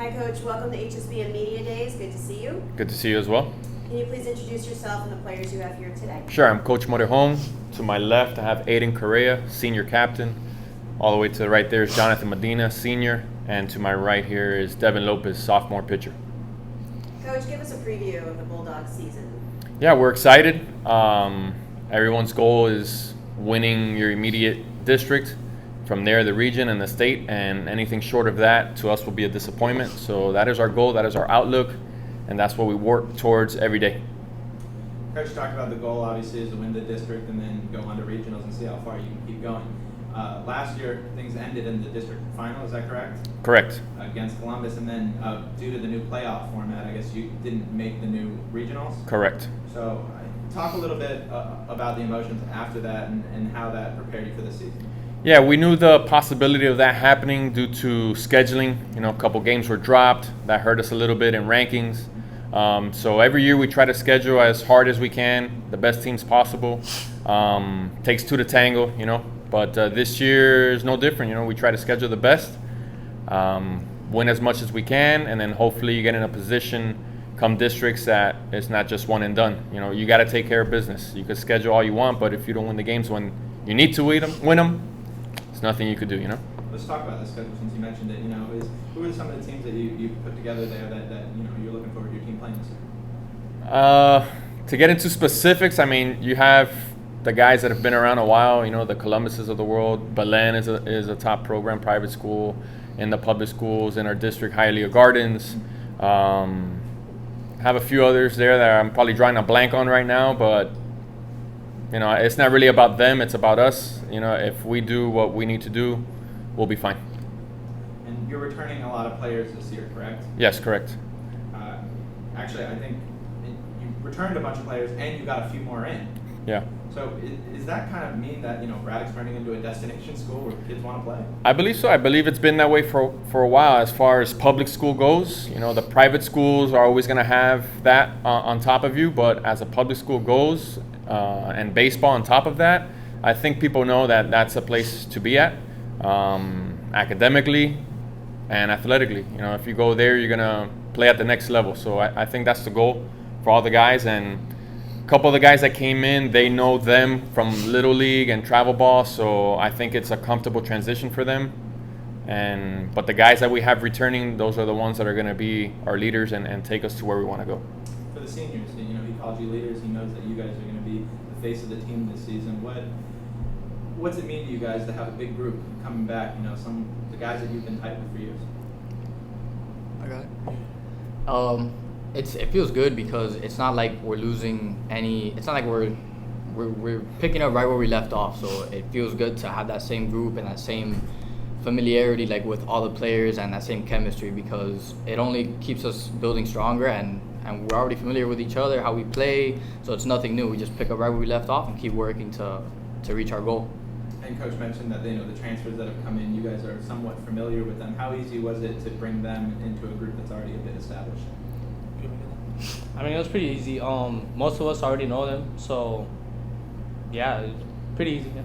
Hi, Coach. Welcome to HSBN Media Days. Good to see you. Good to see you as well. Can you please introduce yourself and the players you have here today? Sure, I'm Coach Motorhome. To my left, I have Aiden Correa, senior captain. All the way to the right there is Jonathan Medina, senior. And to my right here is Devin Lopez, sophomore pitcher. Coach, give us a preview of the Bulldogs season. Yeah, we're excited. Everyone's goal is winning your immediate district. From there, the region and the state, and anything short of that to us will be a disappointment. So that is our goal, that is our outlook, and that's what we work towards every day. Coach talked about the goal, obviously, is to win the district and then go on to regionals and see how far you can keep going. Last year, things ended in the district final, is that correct? Correct. Against Columbus, and then due to the new playoff format, I guess you didn't make the new regionals? Correct. So talk a little bit about the emotions after that and how that prepared you for the season. Yeah, we knew the possibility of that happening due to scheduling. A couple games were dropped. That hurt us a little bit in rankings. So every year we try to schedule as hard as we can, the best teams possible. Takes two to tango, But this year is no different. We try to schedule the best, win as much as we can, and then hopefully you get in a position come districts that it's not just one and done. You got to take care of business. You can schedule all you want, but if you don't win the games when you need to win them, there's nothing you could do. Let's talk about the schedule since you mentioned it. Who are some of the teams that you put together there that you're looking forward to your team playing this year? To get into specifics, you have the guys that have been around a while. The Columbuses of the world. Belen is a top program, private school. In the public schools in our district, Hialeah Gardens. Have a few others there that I'm probably drawing a blank on right now, but it's not really about them. It's about us. If we do what we need to do, we'll be fine. And you're returning a lot of players this year, correct? Yes, correct. Actually, I think you returned a bunch of players and you got a few more in. Yeah. So is that kind of mean that Braddock's turning into a destination school where kids want to play? I believe so. I believe it's been that way for a while as far as public school goes. The private schools are always going to have that on top of you, but as a public school goes, and baseball on top of that, I think people know that that's a place to be at, academically and athletically. If you go there, you're going to play at the next level. So I think that's the goal for all the guys. And a couple of the guys that came in, they know them from Little League and travel ball, so I think it's a comfortable transition for them. But the guys that we have returning, those are the ones that are going to be our leaders and take us to where we want to go. For the seniors, he called you leaders. He knows that you guys are going to be the face of the team this season. What's it mean to you guys to have a big group coming back? The guys that you've been tight with for years. I got it. It feels good because it's not like we're losing any. It's not like we're picking up right where we left off. So it feels good to have that same group and that same familiarity, like with all the players, and that same chemistry, because it only keeps us building stronger, and we're already familiar with each other, how we play. So it's nothing new. We just pick up right where we left off and keep working to reach our goal. And Coach mentioned that the transfers that have come in, you guys are somewhat familiar with them. How easy was it to bring them into a group that's already a bit established? It was pretty easy. Most of us already know them, so yeah, it's pretty easy. Yeah.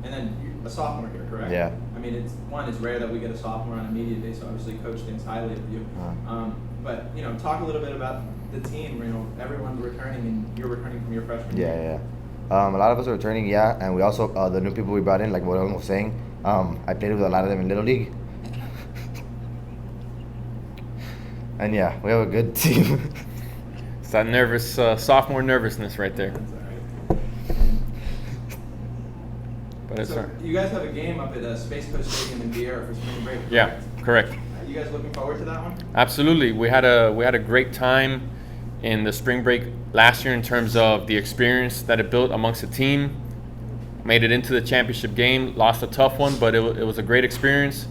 And then you're a sophomore here, correct? Yeah. It's rare that we get a sophomore on a media day, so obviously Coach thinks highly of you. But talk a little bit about the team. Everyone's returning, and you're returning from your freshman year. Yeah. A lot of us are returning, and we also the new people we brought in, like what I was saying. I played with a lot of them in Little League. And yeah, we have a good team. It's that nervous sophomore nervousness right there. That's all right. But it's So you guys have a game up at Space Coast Stadium in Vieira for spring break. Yeah, correct. Are you guys looking forward to that one? Absolutely. We had a great time in the spring break last year in terms of the experience that it built amongst the team. Made it into the championship game, lost a tough one, but it was a great experience.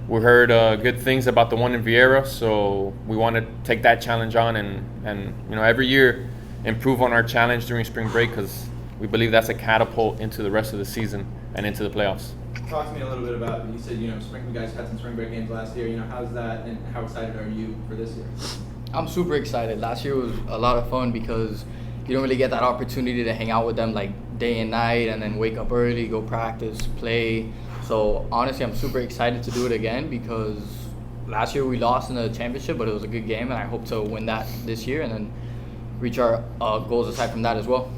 We heard good things about the one in Vieira, so we want to take that challenge on and every year improve on our challenge during spring break, because we believe that's a catapult into the rest of the season and into the playoffs. Talk to me a little bit about, you said, you guys had some spring break games last year. How's that, and how excited are you for this year? I'm super excited. Last year was a lot of fun because you don't really get that opportunity to hang out with them like day and night, and then wake up early, go practice, play. So honestly, I'm super excited to do it again because last year we lost in the championship, but it was a good game, and I hope to win that this year and then reach our goals aside from that as well.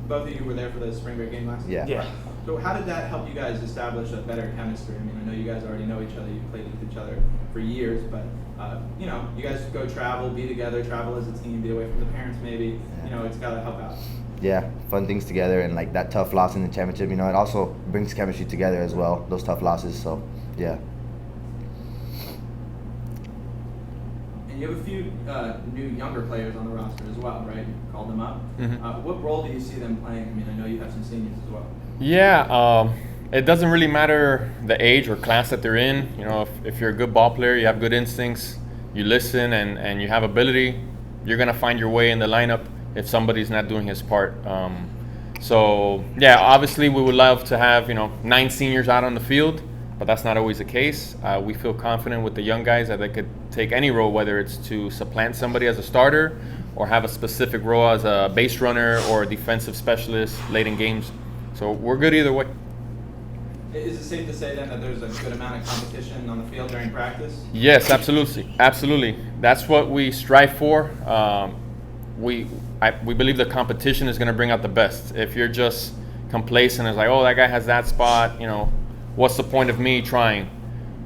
Both of you were there for the spring break game last year? Yeah. Yeah. So how did that help you guys establish a better chemistry? I mean, I know you guys already know each other. You've played with each other for years, but you know, you guys go travel, be together, travel as a team, be away from the parents maybe. You know, it's got to help out. Yeah, fun things together, and like that tough loss in the championship, you know, it also brings chemistry together as well, those tough losses. So, yeah. And you have a few new younger players on the roster as well, right? You called them up. Mhm. What role do you see them playing? I mean, I know you have some seniors as well. Yeah, it doesn't really matter the age or class that they're in. You know, if you're a good ball player, you have good instincts, you listen, and you have ability, you're going to find your way in the lineup if somebody's not doing his part. So, yeah, obviously we would love to have, 9 seniors out on the field, but that's not always the case. We feel confident with the young guys that they could take any role, whether it's to supplant somebody as a starter or have a specific role as a base runner or a defensive specialist late in games. So we're good either way. Is it safe to say then that there's a good amount of competition on the field during practice? Yes, absolutely. That's what we strive for. We believe the competition is going to bring out the best. If you're just complacent, it's like, oh, that guy has that spot, what's the point of me trying?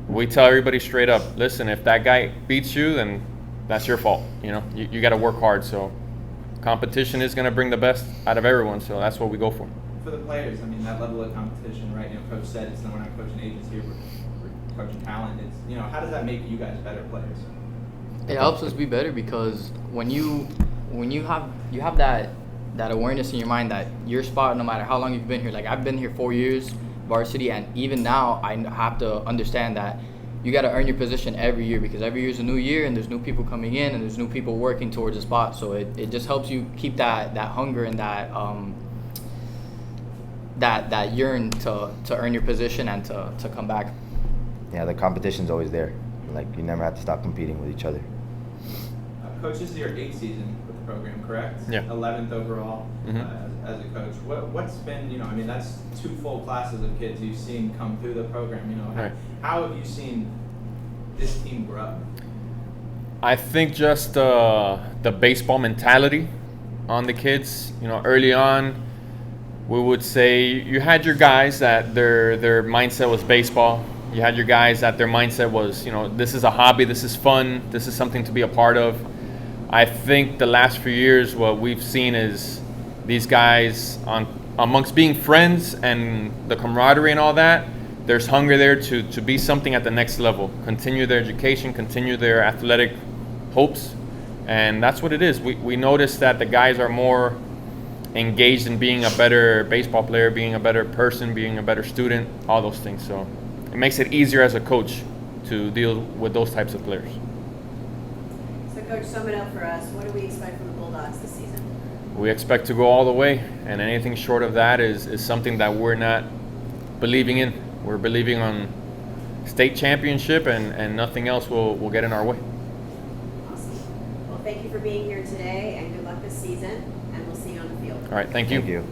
We tell everybody straight up, listen, if that guy beats you, then that's your fault. You got to work hard. So competition is going to bring the best out of everyone. So that's what we go for. For the players, I mean, that level of competition, right? Coach said it's we're not coaching agents here, we're coaching talent. It's, how does that make you guys better players? It helps us be better because when you have that awareness in your mind that your spot, no matter how long you've been here, like I've been here 4 years varsity, and even now I have to understand that you got to earn your position every year, because every year is a new year and there's new people coming in and there's new people working towards a spot. So it just helps you keep that hunger and that yearn to earn your position and to come back. Yeah, the competition's always there. Like, you never have to stop competing with each other. Coach, this is your 8th season with the program, correct? Yeah. 11th overall Mm-hmm. as a coach. What's been, I mean, that's 2 full classes of kids you've seen come through the program. Right. How have you seen this team grow? I think just the baseball mentality on the kids. Early on, we would say you had your guys that their mindset was baseball. You had your guys that their mindset was, this is a hobby, this is fun, this is something to be a part of. I think the last few years, what we've seen is these guys, amongst being friends and the camaraderie and all that, there's hunger there to be something at the next level, continue their education, continue their athletic hopes, and that's what it is. We noticed that the guys are more engaged in being a better baseball player, being a better person, being a better student, all those things. So it makes it easier as a coach to deal with those types of players. So, Coach, sum it up for us. What do we expect from the Bulldogs this season? We expect to go all the way, and anything short of that is something that we're not believing in. We're believing on state championship, and nothing else will get in our way. Awesome. Well, thank you for being here today, and good luck this season, and we'll see you on the field. All right, thank you. Thank you.